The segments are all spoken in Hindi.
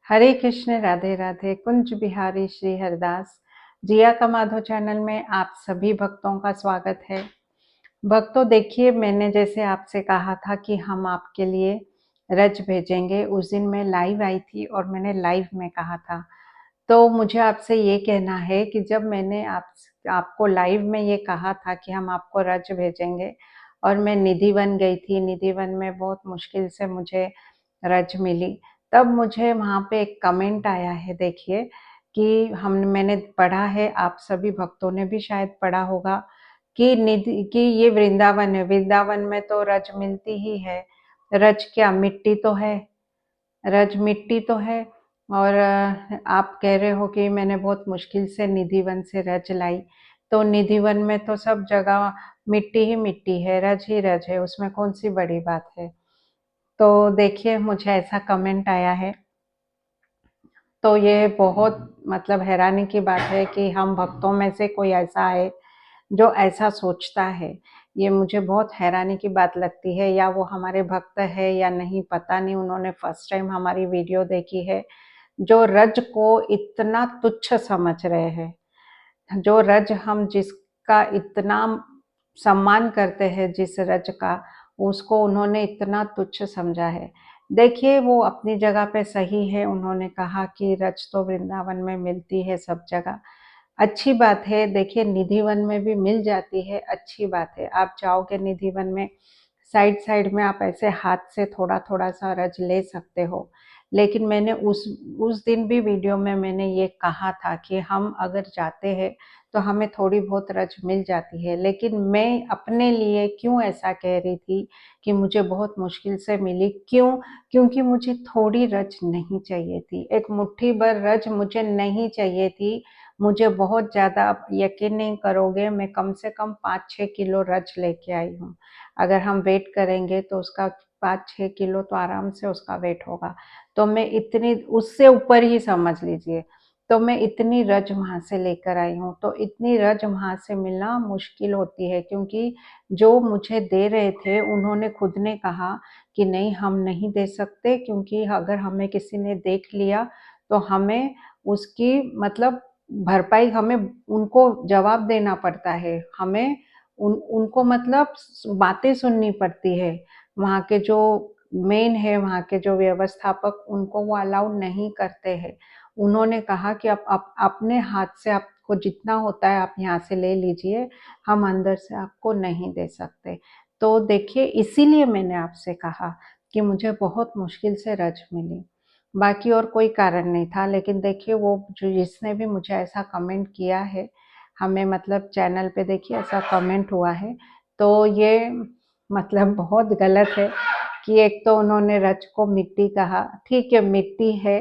हरे कृष्ण राधे राधे। कुंज बिहारी श्री हरदास। जिया का माधो चैनल में आप सभी भक्तों का स्वागत है। भक्तों, देखिए, मैंने जैसे आपसे कहा था कि हम आपके लिए रज भेजेंगे। उस दिन मैं लाइव आई थी और मैंने लाइव में कहा था। तो मुझे आपसे ये कहना है कि जब मैंने आपको लाइव में ये कहा था कि हम आपको रज भेजेंगे और मैं निधि वन गई थी, निधि वन में बहुत मुश्किल से मुझे रज मिली, तब मुझे वहाँ पे एक कमेंट आया है। देखिए कि मैंने पढ़ा है, आप सभी भक्तों ने भी शायद पढ़ा होगा कि निधि कि ये वृंदावन है, वृंदावन में तो रज मिलती ही है। रज क्या मिट्टी तो है, रज मिट्टी तो है। और आप कह रहे हो कि मैंने बहुत मुश्किल से निधिवन से रज लाई, तो निधिवन में तो सब जगह मिट्टी ही मिट्टी है, रज ही रज है, उसमें कौन सी बड़ी बात है। तो देखिए, मुझे ऐसा कमेंट आया है, तो ये बहुत मतलब हैरानी की बात है कि हम भक्तों में से कोई ऐसा है जो ऐसा सोचता है। ये मुझे बहुत हैरानी की बात लगती है, या वो हमारे भक्त है या नहीं, पता नहीं, उन्होंने फर्स्ट टाइम हमारी वीडियो देखी है, जो रज को इतना तुच्छ समझ रहे हैं। जो रज हम जिसका इतना सम्मान करते हैं, जिस रज का, उसको उन्होंने इतना तुच्छ समझा है। देखिए, वो अपनी जगह पे सही है। उन्होंने कहा कि रज तो वृंदावन में मिलती है सब जगह, अच्छी बात है। देखिए, निधिवन में भी मिल जाती है, अच्छी बात है। आप जाओगे निधिवन में, साइड साइड में आप ऐसे हाथ से थोड़ा थोड़ा सा रज ले सकते हो। लेकिन मैंने उस दिन भी वीडियो में मैंने ये कहा था कि हम अगर जाते हैं तो हमें थोड़ी बहुत रज मिल जाती है। लेकिन मैं अपने लिए क्यों ऐसा कह रही थी कि मुझे बहुत मुश्किल से मिली, क्यों? क्योंकि मुझे थोड़ी रज नहीं चाहिए थी, एक मुट्ठी भर रज मुझे नहीं चाहिए थी। मुझे बहुत ज़्यादा, आप यकीन नहीं करोगे, मैं कम से कम 5-6 किलो रज लेके आई हूँ। अगर हम वेट करेंगे तो उसका 5-6 किलो तो आराम से उसका वेट होगा। तो मैं इतनी, उससे ऊपर ही समझ लीजिए, तो मैं इतनी रज वहाँ से लेकर आई हूँ। तो इतनी रज वहाँ से मिलना मुश्किल होती है, क्योंकि जो मुझे दे रहे थे उन्होंने खुद ने कहा कि नहीं, हम नहीं दे सकते, क्योंकि अगर हमें किसी ने देख लिया तो हमें उसकी मतलब भरपाई, हमें उनको जवाब देना पड़ता है, हमें उनको मतलब बातें सुननी पड़ती है। वहाँ के जो मेन है, वहाँ के जो व्यवस्थापक, उनको वो अलाउ नहीं करते हैं। उन्होंने कहा कि आप अपने हाथ से आपको जितना होता है आप यहाँ से ले लीजिए, हम अंदर से आपको नहीं दे सकते। तो देखिए, इसीलिए मैंने आपसे कहा कि मुझे बहुत मुश्किल से रज मिली, बाकी और कोई कारण नहीं था। लेकिन देखिए, वो जो जिसने भी मुझे ऐसा कमेंट किया है, हमें मतलब चैनल पे देखिए ऐसा कमेंट हुआ है, तो ये मतलब बहुत गलत है कि एक तो उन्होंने रज को मिट्टी कहा। ठीक है, मिट्टी है,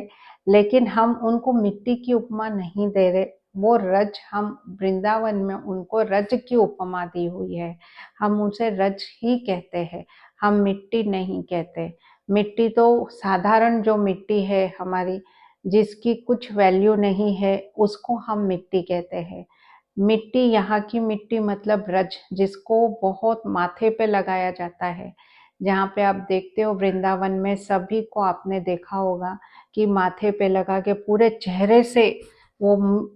लेकिन हम उनको मिट्टी की उपमा नहीं दे रहे। वो रज, हम वृंदावन में उनको रज की उपमा दी हुई है, हम उसे रज ही कहते हैं, हम मिट्टी नहीं कहते। मिट्टी तो साधारण जो मिट्टी है हमारी, जिसकी कुछ वैल्यू नहीं है, उसको हम मिट्टी कहते हैं। मिट्टी, यहाँ की मिट्टी मतलब रज, जिसको बहुत माथे पे लगाया जाता है। जहाँ पे आप देखते हो वृंदावन में, सभी को आपने देखा होगा कि माथे पे लगा के पूरे चेहरे से वो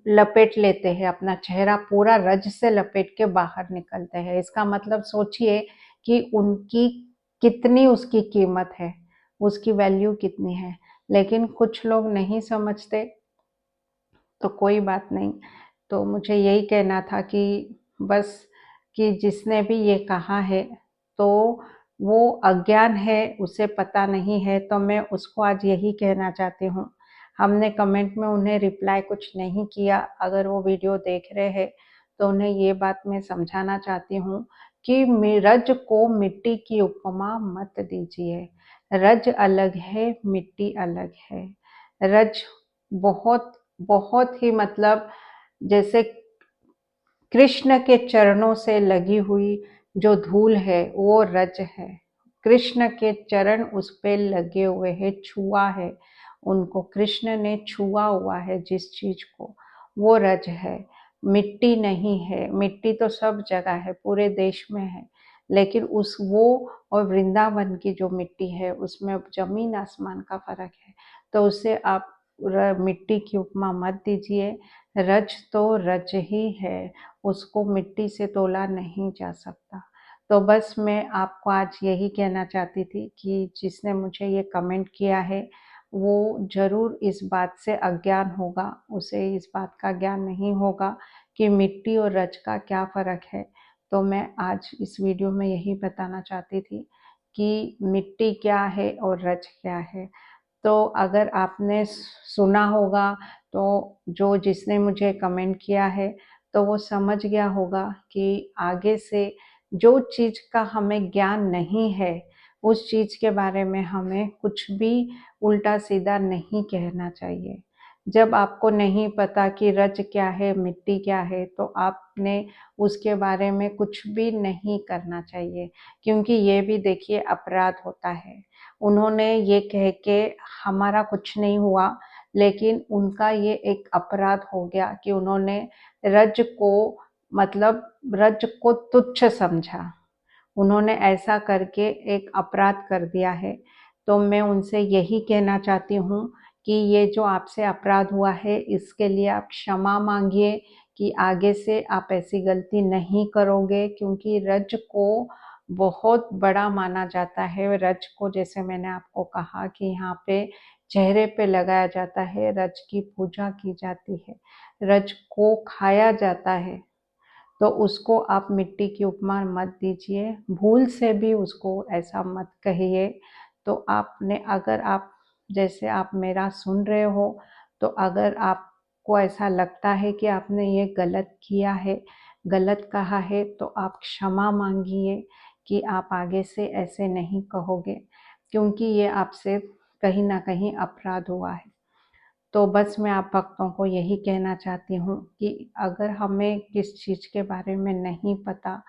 लपेट लेते हैं, अपना चेहरा पूरा रज से लपेट के बाहर निकलते हैं। इसका मतलब सोचिए कि उनकी कितनी उसकी कीमत है, उसकी वैल्यू कितनी है। लेकिन कुछ लोग नहीं समझते, तो कोई बात नहीं। तो मुझे यही कहना था कि बस, कि जिसने भी ये कहा है तो वो अज्ञान है, उसे पता नहीं है। तो मैं उसको आज यही कहना चाहती हूँ। हमने कमेंट में उन्हें रिप्लाई कुछ नहीं किया, अगर वो वीडियो देख रहे हैं तो उन्हें ये बात मैं समझाना चाहती हूँ कि रज को मिट्टी की उपमा मत दीजिए। रज अलग है, मिट्टी अलग है। रज बहुत बहुत ही मतलब, जैसे कृष्ण के चरणों से लगी हुई जो धूल है वो रज है। कृष्ण के चरण उस पे लगे हुए हैं, छुआ है उनको, कृष्ण ने छुआ हुआ है जिस चीज को, वो रज है, मिट्टी नहीं है। मिट्टी तो सब जगह है, पूरे देश में है, लेकिन उस वो और वृंदावन की जो मिट्टी है उसमें जमीन आसमान का फर्क है। तो उससे आप मिट्टी की उपमा मत दीजिए। रज तो रज ही है, उसको मिट्टी से तोला नहीं जा सकता। तो बस मैं आपको आज यही कहना चाहती थी कि जिसने मुझे ये कमेंट किया है वो ज़रूर इस बात से अज्ञान होगा, उसे इस बात का ज्ञान नहीं होगा कि मिट्टी और रज का क्या फ़र्क है। तो मैं आज इस वीडियो में यही बताना चाहती थी कि मिट्टी क्या है और रज क्या है। तो अगर आपने सुना होगा तो जो जिसने मुझे कमेंट किया है तो वो समझ गया होगा कि आगे से जो चीज़ का हमें ज्ञान नहीं है उस चीज़ के बारे में हमें कुछ भी उल्टा सीधा नहीं कहना चाहिए। जब आपको नहीं पता कि रज क्या है, मिट्टी क्या है, तो आपने उसके बारे में कुछ भी नहीं करना चाहिए, क्योंकि ये भी देखिए अपराध होता है। उन्होंने ये कह के हमारा कुछ नहीं हुआ, लेकिन उनका ये एक अपराध हो गया कि उन्होंने रज को मतलब रज को तुच्छ समझा। उन्होंने ऐसा करके एक अपराध कर दिया है। तो मैं उनसे यही कहना चाहती हूँ कि ये जो आपसे अपराध हुआ है इसके लिए आप क्षमा मांगिए कि आगे से आप ऐसी गलती नहीं करोगे, क्योंकि रज को बहुत बड़ा माना जाता है। रज को जैसे मैंने आपको कहा कि यहाँ पे चेहरे पे लगाया जाता है, रज की पूजा की जाती है, रज को खाया जाता है। तो उसको आप मिट्टी की उपमा मत दीजिए, भूल से भी उसको ऐसा मत कहिए। तो आपने अगर आप जैसे आप मेरा सुन रहे हो, तो अगर आपको ऐसा लगता है कि आपने ये गलत किया है, गलत कहा है, तो आप क्षमा मांगिए कि आप आगे से ऐसे नहीं कहोगे, क्योंकि ये आपसे कहीं ना कहीं अपराध हुआ है। तो बस मैं आप भक्तों को यही कहना चाहती हूँ कि अगर हमें किस चीज़ के बारे में नहीं पता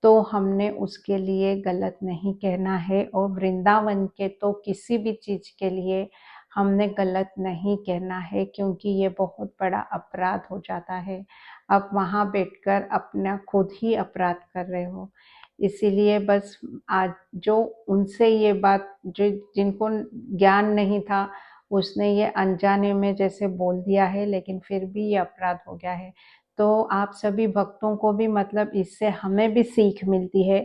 तो हमने उसके लिए गलत नहीं कहना है, और वृंदावन के तो किसी भी चीज़ के लिए हमने गलत नहीं कहना है, क्योंकि ये बहुत बड़ा अपराध हो जाता है। आप वहाँ बैठकर अपना खुद ही अपराध कर रहे हो। इसीलिए बस आज जो उनसे ये बात जो जिनको ज्ञान नहीं था उसने ये अनजाने में जैसे बोल दिया है, लेकिन फिर भी ये अपराध हो गया है। तो आप सभी भक्तों को भी मतलब इससे हमें भी सीख मिलती है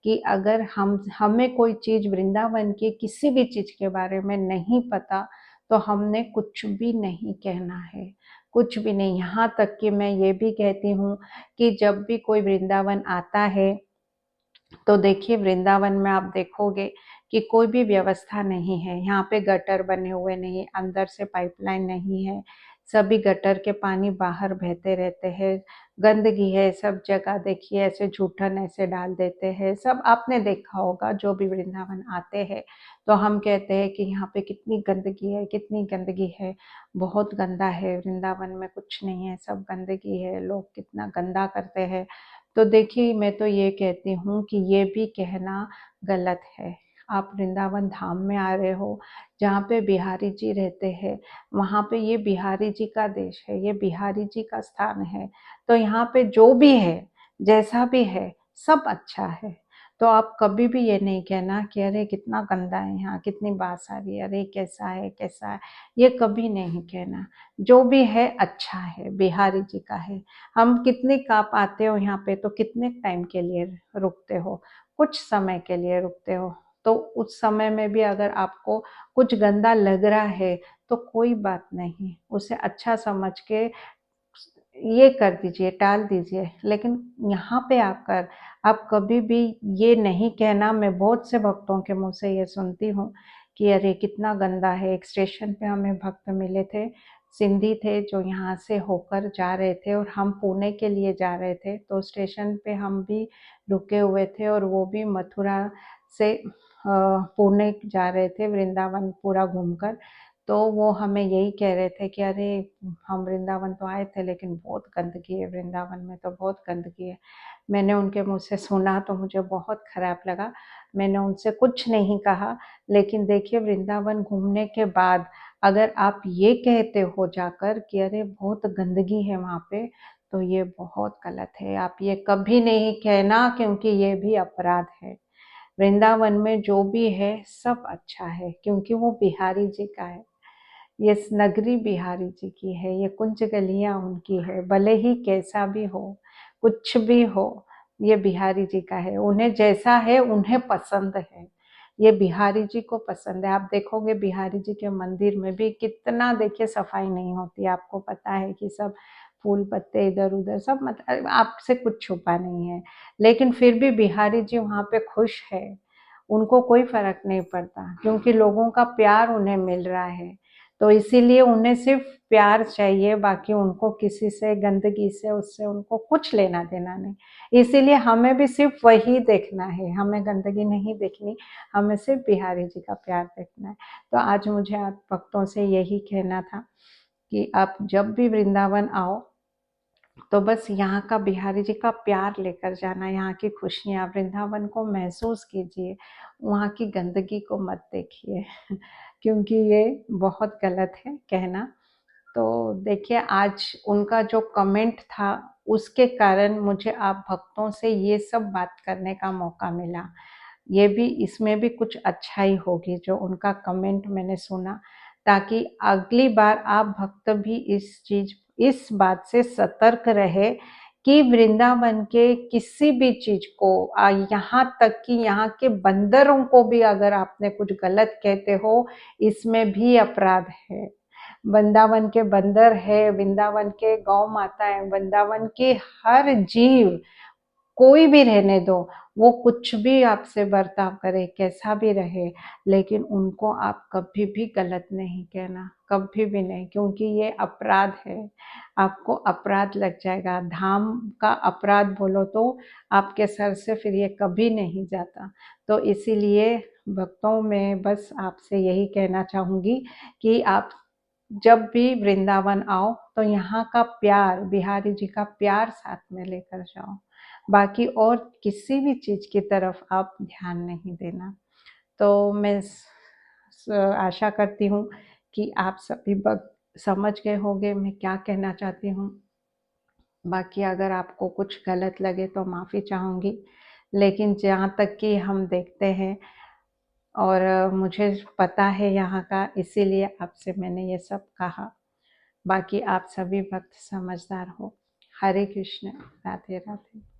कि अगर हमें कोई चीज़ वृंदावन की किसी भी चीज़ के बारे में नहीं पता तो हमने कुछ भी नहीं कहना है, कुछ भी नहीं। यहाँ तक कि मैं ये भी कहती हूँ कि जब भी कोई वृंदावन आता है तो देखिए वृंदावन में आप देखोगे कि कोई भी व्यवस्था नहीं है। यहाँ पे गटर बने हुए नहीं, अंदर से पाइपलाइन नहीं है, सभी गटर के पानी बाहर बहते रहते हैं, गंदगी है सब जगह। देखिए ऐसे जूठन ऐसे डाल देते हैं, सब आपने देखा होगा। जो भी वृंदावन आते हैं तो हम कहते हैं कि यहाँ पे कितनी गंदगी है, कितनी गंदगी है, बहुत गंदा है वृंदावन में, कुछ नहीं है, सब गंदगी है, लोग कितना गंदा करते हैं। तो देखिए मैं तो ये कहती हूँ कि ये भी कहना गलत है। आप वृंदावन धाम में आ रहे हो जहाँ पे बिहारी जी रहते हैं, वहाँ पे ये बिहारी जी का देश है, ये बिहारी जी का स्थान है। तो यहाँ पे जो भी है, जैसा भी है, सब अच्छा है। तो आप कभी भी ये नहीं कहना कि अरे कितना गंदा है यहाँ, कितनी बास आ रही है, अरे कैसा है कैसा है, ये कभी नहीं कहना। जो भी है अच्छा है, बिहारी जी का है। हम कितने आप आते हो यहाँ पे तो कितने टाइम के लिए रुकते हो, कुछ समय के लिए रुकते हो। तो उस समय में भी अगर आपको कुछ गंदा लग रहा है तो कोई बात नहीं, उसे अच्छा समझ के ये कर दीजिए, टाल दीजिए। लेकिन यहाँ पे आकर आप कभी भी ये नहीं कहना। मैं बहुत से भक्तों के मुँह से ये सुनती हूँ कि अरे कितना गंदा है। एक स्टेशन पे हमें भक्त मिले थे, सिंधी थे, जो यहाँ से होकर जा रहे थे और हम पुणे के लिए जा रहे थे। तो स्टेशन पे हम भी रुके हुए थे और वो भी मथुरा से पुणे जा रहे थे, वृंदावन पूरा घूमकर। तो वो हमें यही कह रहे थे कि अरे हम वृंदावन तो आए थे लेकिन बहुत गंदगी है, वृंदावन में तो बहुत गंदगी है। मैंने उनके मुँह से सुना तो मुझे बहुत खराब लगा। मैंने उनसे कुछ नहीं कहा। लेकिन देखिए वृंदावन घूमने के बाद अगर आप ये कहते हो जाकर कि अरे बहुत गंदगी है वहाँ पे, तो ये बहुत गलत है। आप ये कभी नहीं कहना, क्योंकि ये भी अपराध है। वृंदावन में जो भी है सब अच्छा है, क्योंकि वो बिहारी जी का है। ये नगरी बिहारी जी की है, ये कुंज गलियां उनकी है। भले ही कैसा भी हो, कुछ भी हो, ये बिहारी जी का है। उन्हें जैसा है उन्हें पसंद है, ये बिहारी जी को पसंद है। आप देखोगे बिहारी जी के मंदिर में भी कितना, देखिए, सफाई नहीं होती। आपको पता है कि सब फूल पत्ते इधर उधर सब, मतलब आपसे कुछ छुपा नहीं है। लेकिन फिर भी बिहारी जी वहाँ पे खुश है, उनको कोई फर्क नहीं पड़ता, क्योंकि लोगों का प्यार उन्हें मिल रहा है। तो इसीलिए उन्हें सिर्फ प्यार चाहिए, बाकी उनको किसी से, गंदगी से, उससे उनको कुछ लेना देना नहीं। इसीलिए हमें भी सिर्फ वही देखना है, हमें गंदगी नहीं देखनी, हमें सिर्फ बिहारी जी का प्यार देखना है। तो आज मुझे आप भक्तों से यही कहना था कि आप जब भी वृंदावन आओ तो बस यहाँ का, बिहारी जी का प्यार लेकर जाना, यहाँ की खुशियाँ, वृंदावन को महसूस कीजिए, वहाँ की गंदगी को मत देखिए क्योंकि ये बहुत गलत है कहना। तो देखिए, आज उनका जो कमेंट था उसके कारण मुझे आप भक्तों से ये सब बात करने का मौका मिला। ये भी, इसमें भी कुछ अच्छाई होगी जो उनका कमेंट मैंने सुना, ताकि अगली बार आप भक्त भी इस बात से सतर्क रहे कि वृंदावन के किसी भी चीज को, यहाँ तक कि यहाँ के बंदरों को भी अगर आपने कुछ गलत कहते हो, इसमें भी अपराध है। वृंदावन के बंदर है, वृंदावन के गौ माता है, वृंदावन के हर जीव, कोई भी रहने दो, वो कुछ भी आपसे बर्ताव करे, कैसा भी रहे, लेकिन उनको आप कभी भी गलत नहीं कहना, कभी भी नहीं, क्योंकि ये अपराध है। आपको अपराध लग जाएगा, धाम का अपराध बोलो तो आपके सर से फिर ये कभी नहीं जाता। तो इसीलिए भक्तों में बस आपसे यही कहना चाहूँगी कि आप जब भी वृंदावन आओ तो यहाँ का प्यार, बिहारी जी का प्यार साथ में लेकर जाओ, बाकी और किसी भी चीज की तरफ आप ध्यान नहीं देना। तो मैं आशा करती हूँ कि आप सभी समझ गए होंगे मैं क्या कहना चाहती हूँ। बाकी अगर आपको कुछ गलत लगे तो माफ़ी चाहूँगी, लेकिन जहाँ तक कि हम देखते हैं और मुझे पता है यहाँ का, इसीलिए आपसे मैंने ये सब कहा। बाकी आप सभी भक्त समझदार हो। हरे कृष्ण, राधे राधे।